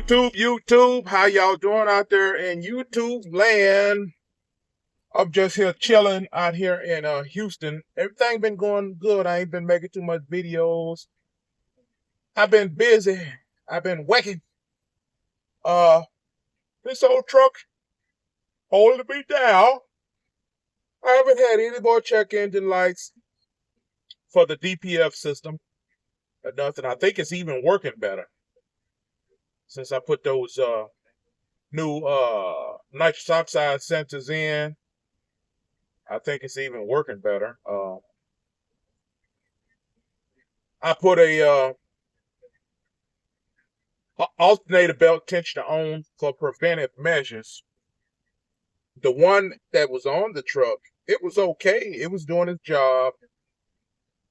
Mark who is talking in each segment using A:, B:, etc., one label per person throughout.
A: YouTube, how y'all doing out there in YouTube land? I'm just here chilling out here in Houston. Everything been going good. I ain't been making too much videos. I've been busy. I've been working. Uh, this old truck holding me down. I haven't had any more check engine lights for the DPF system or nothing. I think it's even working better since I put those new nitrous oxide sensors in. I think it's even working better. I put a alternator belt tensioner on for preventive measures. The one that was on the truck, it was okay. It was doing its job.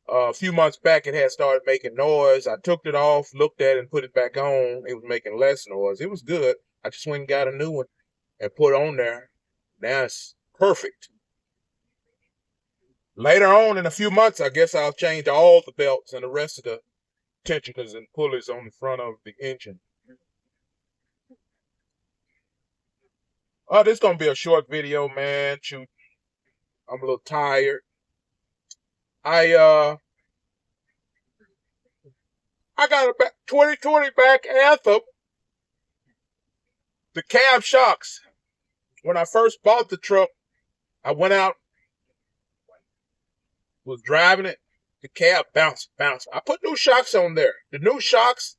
A: A few months back, it had started making noise. I took it off, looked at it, and put it back on. It was making less noise. It was good. I just went and got a new one and put it on there. Now it's perfect. Later on in a few months, I guess I'll change all the belts and the rest of the tensioners and pulleys on the front of the engine. This is gonna be a short video, man. Shoot, I'm a little tired. I got a 2020 back anthem. The cab shocks. When I first bought the truck, I went out, was driving it. The cab bounced. I put new shocks on there. The new shocks,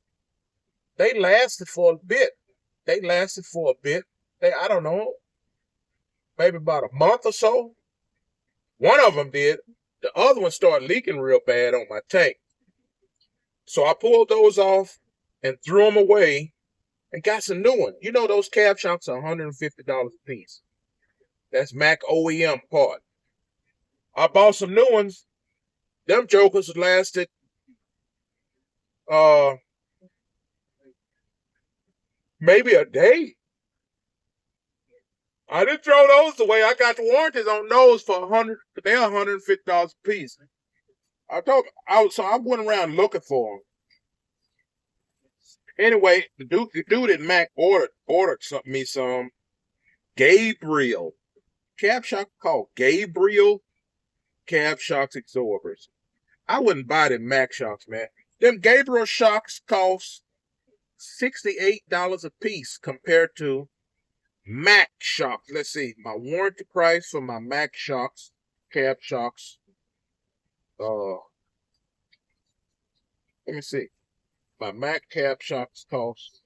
A: they lasted for a bit. I don't know, maybe about a month or so. One of them did. The other one started leaking real bad on my tank. So I pulled those off and threw them away and got some new ones. You know, those cab shocks are $150 a piece. That's Mack OEM part. I bought some new ones. Them jokers lasted maybe a day. I didn't throw those away. I got the warranties on those for they're $150 a piece. So I went around looking for them. Anyway, the dude at Mack ordered me some Gabriel cab shock called Gabriel cab shocks absorbers. I wouldn't buy them Mack shocks, man. Them Gabriel shocks cost $68 a piece compared to Mack shocks. Let's see, my warranty price for my Mack shocks, cab shocks. Let me see. My Mack cab shocks cost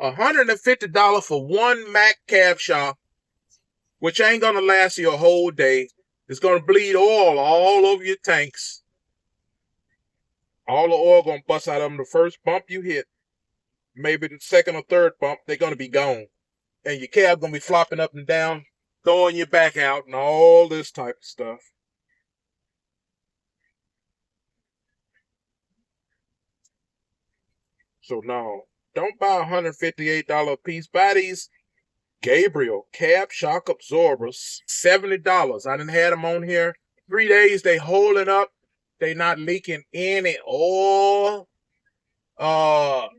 A: $150 for one Mack cab shock, which ain't gonna last you a whole day. It's gonna bleed oil all over your tanks. All the oil gonna bust out of them the first bump you hit. Maybe the second or third bump, they're gonna be gone. And your cab gonna be flopping up and down, throwing your back out and all this type of stuff. So no, don't buy $158 a piece. Buy these Gabriel cab shock absorbers, $70. I done had them on here 3 days. They holding up. They not leaking any oil. When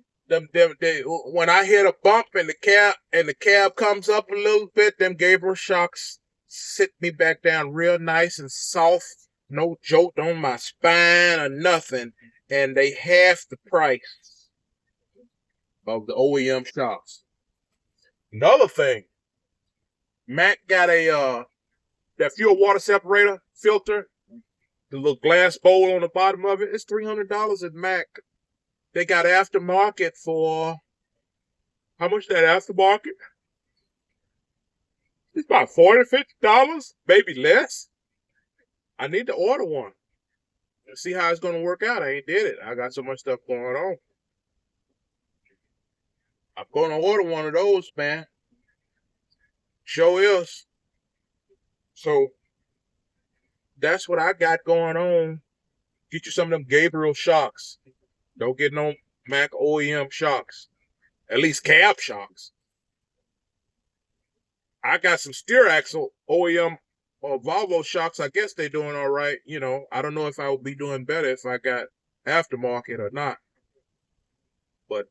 A: I hit a bump and the cab comes up a little bit, them Gabriel shocks sit me back down real nice and soft. No jolt on my spine or nothing. And they half the price of the OEM shocks. Another thing, Mack got that fuel water separator filter, the little glass bowl on the bottom of it. It's $300 at Mack. They got aftermarket for how much? That aftermarket? It's about $40, $50, maybe less. I need to order one and see how it's gonna work out. I ain't did it. I got so much stuff going on. I'm gonna order one of those, man. Sure is. So that's what I got going on. Get you some of them Gabriel shocks. Don't get no Mack OEM shocks. At least cab shocks. I got some steer axle OEM or Volvo shocks. I guess they're doing all right. You know, I don't know if I would be doing better if I got aftermarket or not. but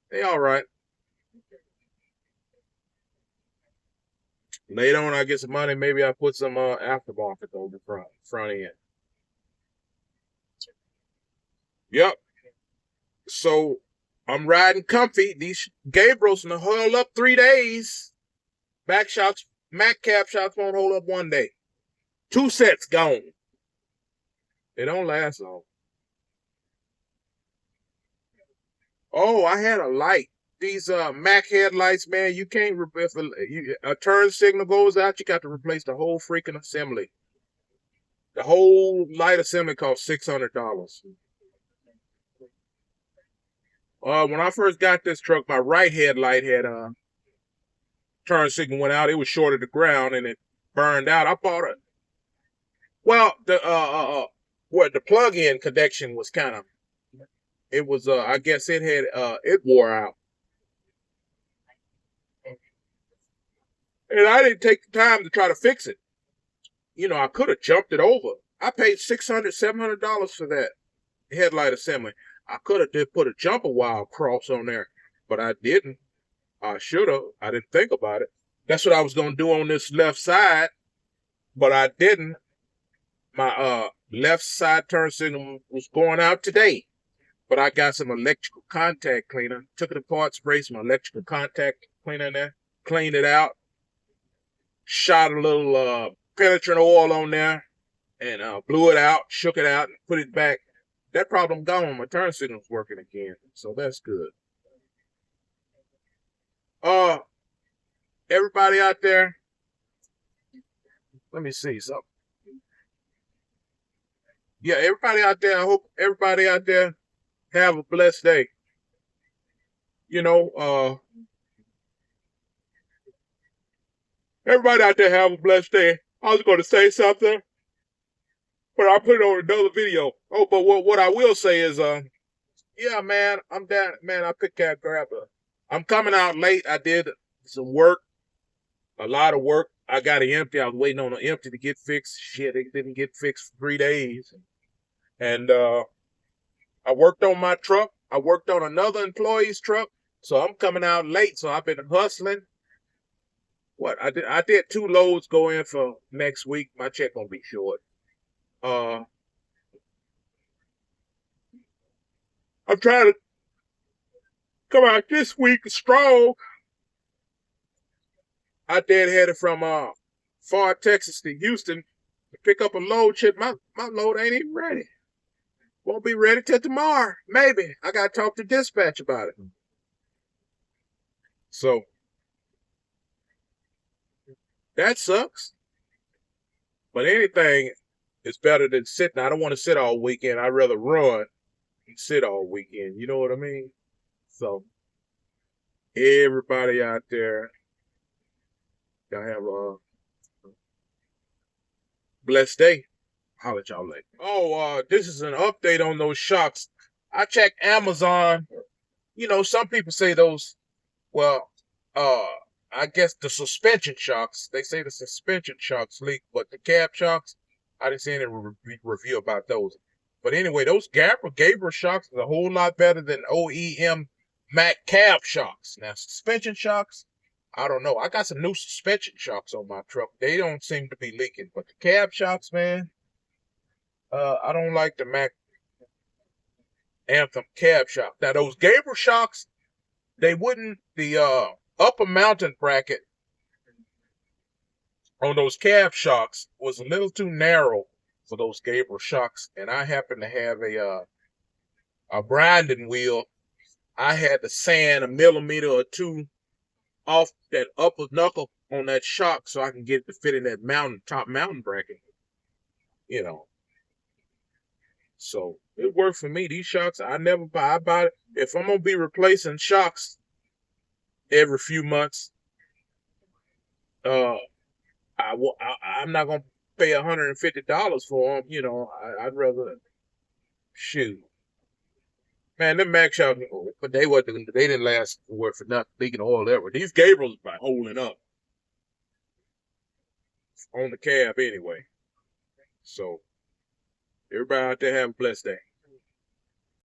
A: they all right. Later on, I get some money. Maybe I put some aftermarket over the front end. Yep. So I'm riding comfy. These Gabriels gonna hold up 3 days. Back shocks, Mac cab shocks won't hold up 1 day. 2 sets gone. They don't last long. Oh, I had a light. These Mac headlights, man, you can't if a turn signal goes out, you got to replace the whole freaking assembly. The whole light assembly costs $600. When I first got this truck, my right headlight had turn signal went out. It was short of the ground and it burned out. I bought it. Well, where the plug-in connection was kind of, it was I guess it had it wore out. And I didn't take the time to try to fix it. You know, I could have jumped it over. I paid $600, $700 for that headlight assembly. I could have did put a jumper wire cross on there, but I didn't. I should have. I didn't think about it. That's what I was gonna do on this left side, but I didn't. My left side turn signal was going out today, but I got some electrical contact cleaner. Took it apart, sprayed some electrical contact cleaner in there, cleaned it out, shot a little penetrant oil on there, and blew it out, shook it out, and put it back. That problem gone. My turn signal's working again, so that's good. Uh, everybody out there, let me see something. Yeah, everybody out there, I hope everybody out there have a blessed day. You know, everybody out there have a blessed day. I was going to say something, but I'll put it on another video. Oh, but what I will say is, yeah, man, I'm down. Man, I picked that grab. I'm coming out late. I did some work, a lot of work. I got it empty. I was waiting on the empty to get fixed. Shit, it didn't get fixed for 3 days. And I worked on my truck. I worked on another employee's truck. So I'm coming out late. So I've been hustling. What I did 2 loads go in for next week. My check gonna be short. Uh, I'm trying to come out this week strong. I deadheaded from far Texas to Houston to pick up a load. Shit, my load ain't even ready. Won't be ready till tomorrow. Maybe. I gotta talk to dispatch about it. So that sucks. But anything is better than sitting. I don't want to sit all weekend. I'd rather run and sit all weekend. You know what I mean? So everybody out there, y'all have a blessed day. Holla at y'all later. Oh, this is an update on those shocks. I checked Amazon. You know, some people say those, well, I guess the suspension shocks, they say the suspension shocks leak, but the cab shocks, I didn't see any review about those. But anyway, those Gabriel shocks is a whole lot better than OEM Mac cab shocks. Now, suspension shocks, I don't know. I got some new suspension shocks on my truck. They don't seem to be leaking, but the cab shocks, man, I don't like the Mac Anthem cab shock. Now, those Gabriel shocks, they wouldn't, the upper mountain bracket on those cab shocks was a little too narrow for those Gabriel shocks, and I happen to have a grinding wheel. I had to sand a millimeter or two off that upper knuckle on that shock so I can get it to fit in that top mountain bracket. You know. So it worked for me. These shocks, I never buy. I buy it. If I'm gonna be replacing shocks every few months, I'm not gonna pay $150 for them. You know, I'd rather shoot. Man, them Mac shocks, but they didn't last for nothing, leaking oil ever. These Gabriels by holding up on the cab anyway. So everybody out there have a blessed day.